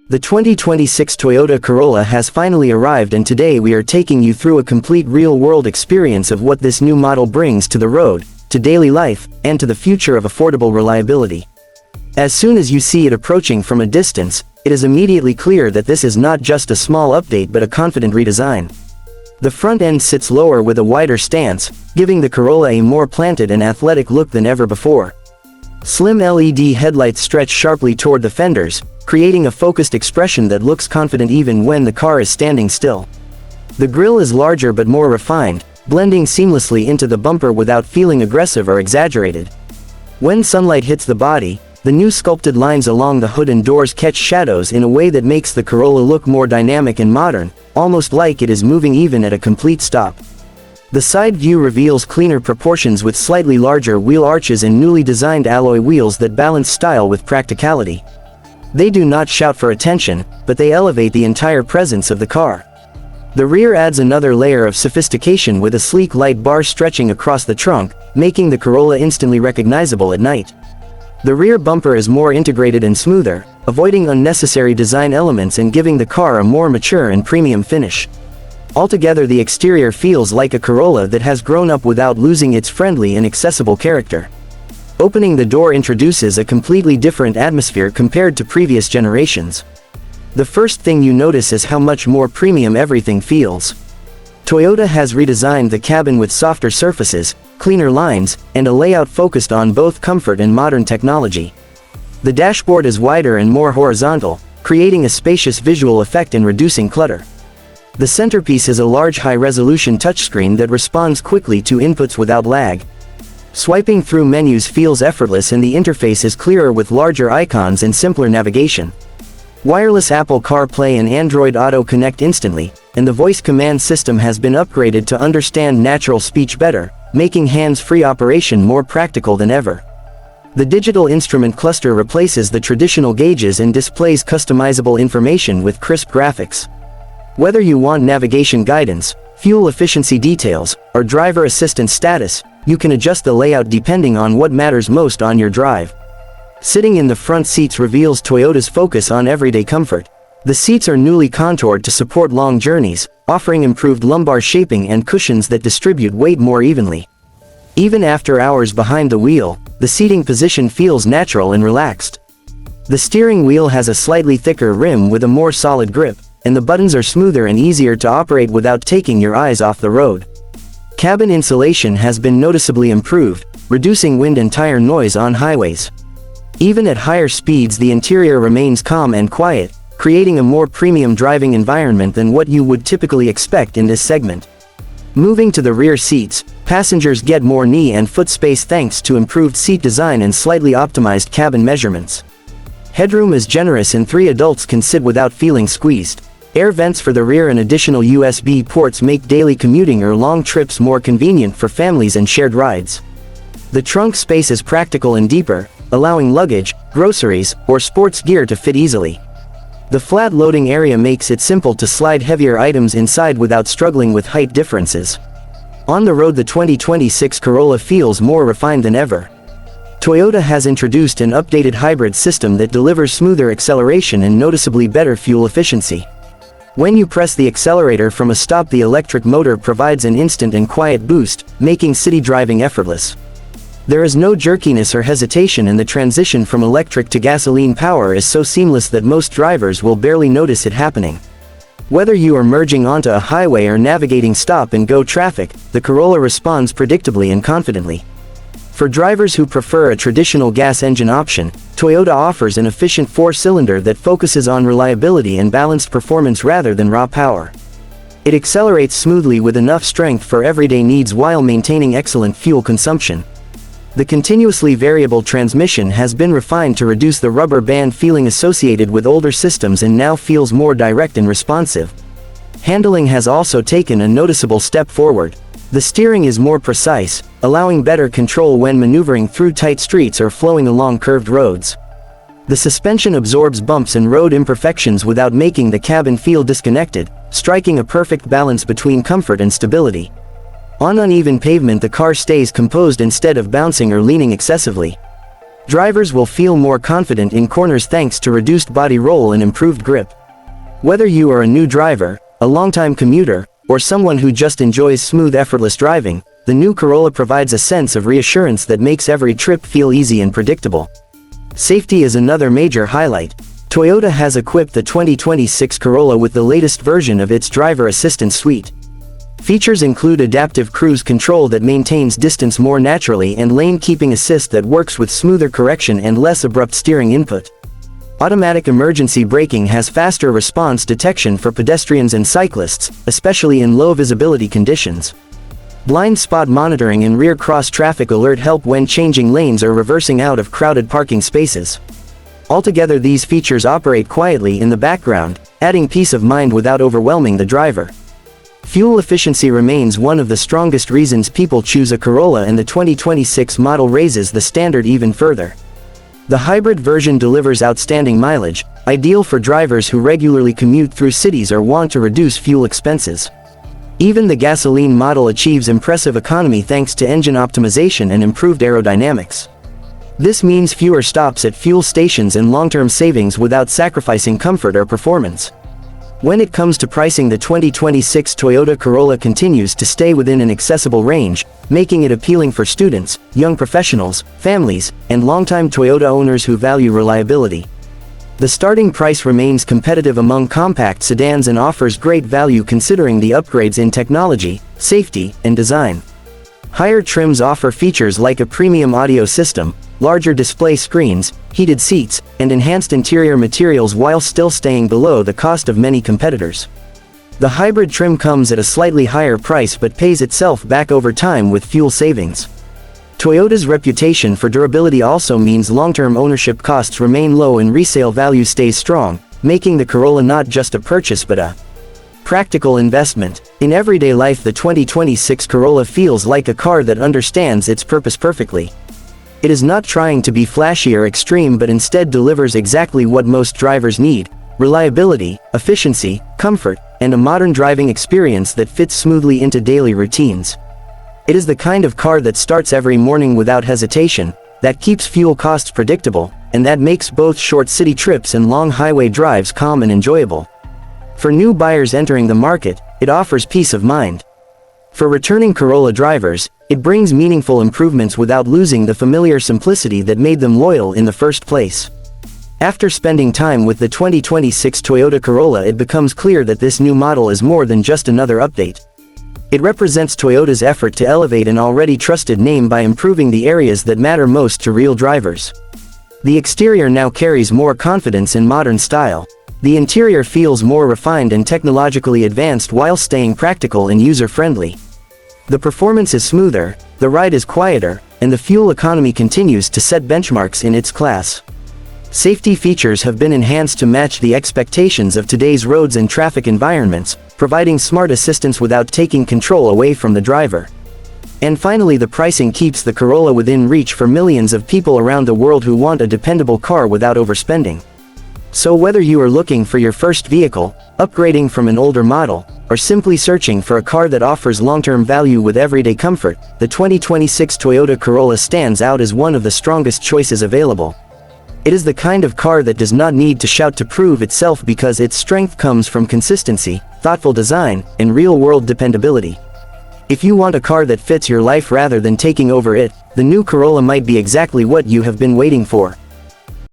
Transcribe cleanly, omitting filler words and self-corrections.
The 2026 Toyota Corolla has finally arrived, and today we are taking you through a complete real-world experience of what this new model brings to the road, to daily life, and to the future of affordable reliability. As soon as you see it approaching from a distance, it is immediately clear that this is not just a small update but a confident redesign. The front end sits lower with a wider stance, giving the Corolla a more planted and athletic look than ever before. Slim LED headlights stretch sharply toward the fenders, creating a focused expression that looks confident even when the car is standing still. The grille is larger but more refined, blending seamlessly into the bumper without feeling aggressive or exaggerated. When sunlight hits the body, the new sculpted lines along the hood and doors catch shadows in a way that makes the Corolla look more dynamic and modern, almost like it is moving even at a complete stop. The side view reveals cleaner proportions with slightly larger wheel arches and newly designed alloy wheels that balance style with practicality. They do not shout for attention, but they elevate the entire presence of the car. The rear adds another layer of sophistication with a sleek light bar stretching across the trunk, making the Corolla instantly recognizable at night. The rear bumper is more integrated and smoother, avoiding unnecessary design elements and giving the car a more mature and premium finish. Altogether, the exterior feels like a Corolla that has grown up without losing its friendly and accessible character. Opening the door introduces a completely different atmosphere compared to previous generations. The first thing you notice is how much more premium everything feels. Toyota has redesigned the cabin with softer surfaces, cleaner lines, and a layout focused on both comfort and modern technology. The dashboard is wider and more horizontal, creating a spacious visual effect and reducing clutter. The centerpiece is a large high-resolution touchscreen that responds quickly to inputs without lag. Swiping through menus feels effortless and the interface is clearer with larger icons and simpler navigation. Wireless Apple CarPlay and Android Auto connect instantly, and the voice command system has been upgraded to understand natural speech better, making hands-free operation more practical than ever. The digital instrument cluster replaces the traditional gauges and displays customizable information with crisp graphics. Whether you want navigation guidance, fuel efficiency details, or driver assistance status, you can adjust the layout depending on what matters most on your drive. Sitting in the front seats reveals Toyota's focus on everyday comfort. The seats are newly contoured to support long journeys, offering improved lumbar shaping and cushions that distribute weight more evenly. Even after hours behind the wheel, the seating position feels natural and relaxed. The steering wheel has a slightly thicker rim with a more solid grip, and the buttons are smoother and easier to operate without taking your eyes off the road. Cabin insulation has been noticeably improved, reducing wind and tire noise on highways. Even at higher speeds, the interior remains calm and quiet, creating a more premium driving environment than what you would typically expect in this segment. Moving to the rear seats, passengers get more knee and foot space thanks to improved seat design and slightly optimized cabin measurements. Headroom is generous and 3 adults can sit without feeling squeezed. Air vents for the rear and additional USB ports make daily commuting or long trips more convenient for families and shared rides. The trunk space is practical and deeper, allowing luggage, groceries, or sports gear to fit easily. The flat loading area makes it simple to slide heavier items inside without struggling with height differences. On the road, the 2026 Corolla feels more refined than ever. Toyota has introduced an updated hybrid system that delivers smoother acceleration and noticeably better fuel efficiency. When you press the accelerator from a stop, the electric motor provides an instant and quiet boost, making city driving effortless. There is no jerkiness or hesitation, and the transition from electric to gasoline power is so seamless that most drivers will barely notice it happening. Whether you are merging onto a highway or navigating stop-and-go traffic, the Corolla responds predictably and confidently. For drivers who prefer a traditional gas engine option, Toyota offers an efficient 4-cylinder that focuses on reliability and balanced performance rather than raw power. It accelerates smoothly with enough strength for everyday needs while maintaining excellent fuel consumption. The continuously variable transmission has been refined to reduce the rubber band feeling associated with older systems and now feels more direct and responsive. Handling has also taken a noticeable step forward. The steering is more precise, allowing better control when maneuvering through tight streets or flowing along curved roads. The suspension absorbs bumps and road imperfections without making the cabin feel disconnected, striking a perfect balance between comfort and stability. On uneven pavement, the car stays composed instead of bouncing or leaning excessively. Drivers will feel more confident in corners thanks to reduced body roll and improved grip. Whether you are a new driver, a longtime commuter, or someone who just enjoys smooth, effortless driving, the new Corolla provides a sense of reassurance that makes every trip feel easy and predictable. Safety is another major highlight. Toyota has equipped the 2026 Corolla with the latest version of its driver assistance suite. Features include adaptive cruise control that maintains distance more naturally and lane keeping assist that works with smoother correction and less abrupt steering input. Automatic emergency braking has faster response detection for pedestrians and cyclists, especially in low visibility conditions. Blind spot monitoring and rear cross traffic alert help when changing lanes or reversing out of crowded parking spaces. Altogether, these features operate quietly in the background, adding peace of mind without overwhelming the driver. Fuel efficiency remains one of the strongest reasons people choose a Corolla, and the 2026 model raises the standard even further. The hybrid version delivers outstanding mileage, ideal for drivers who regularly commute through cities or want to reduce fuel expenses. Even the gasoline model achieves impressive economy thanks to engine optimization and improved aerodynamics. This means fewer stops at fuel stations and long-term savings without sacrificing comfort or performance. When it comes to pricing, the 2026 Toyota Corolla continues to stay within an accessible range, making it appealing for students, young professionals, families, and longtime Toyota owners who value reliability. The starting price remains competitive among compact sedans and offers great value considering the upgrades in technology, safety, and design. Higher trims offer features like a premium audio system, larger display screens, heated seats, and enhanced interior materials while still staying below the cost of many competitors. The hybrid trim comes at a slightly higher price but pays itself back over time with fuel savings. Toyota's reputation for durability also means long-term ownership costs remain low and resale value stays strong, making the Corolla not just a purchase but a practical investment. In everyday life, the 2026 Corolla feels like a car that understands its purpose perfectly. It is not trying to be flashy or extreme but instead delivers exactly what most drivers need: reliability, efficiency, comfort, and a modern driving experience that fits smoothly into daily routines. It is the kind of car that starts every morning without hesitation, that keeps fuel costs predictable, and that makes both short city trips and long highway drives calm and enjoyable. For new buyers entering the market, it offers peace of mind. For returning Corolla drivers, it brings meaningful improvements without losing the familiar simplicity that made them loyal in the first place. After spending time with the 2026 Toyota Corolla, it becomes clear that this new model is more than just another update. It represents Toyota's effort to elevate an already trusted name by improving the areas that matter most to real drivers. The exterior now carries more confidence in modern style. The interior feels more refined and technologically advanced while staying practical and user-friendly. The performance is smoother, the ride is quieter, and the fuel economy continues to set benchmarks in its class. Safety features have been enhanced to match the expectations of today's roads and traffic environments, providing smart assistance without taking control away from the driver. And finally, the pricing keeps the Corolla within reach for millions of people around the world who want a dependable car without overspending. So whether you are looking for your first vehicle, upgrading from an older model, or simply searching for a car that offers long-term value with everyday comfort, the 2026 Toyota Corolla stands out as one of the strongest choices available. It is the kind of car that does not need to shout to prove itself because its strength comes from consistency, thoughtful design, and real-world dependability. If you want a car that fits your life rather than taking over it, the new Corolla might be exactly what you have been waiting for.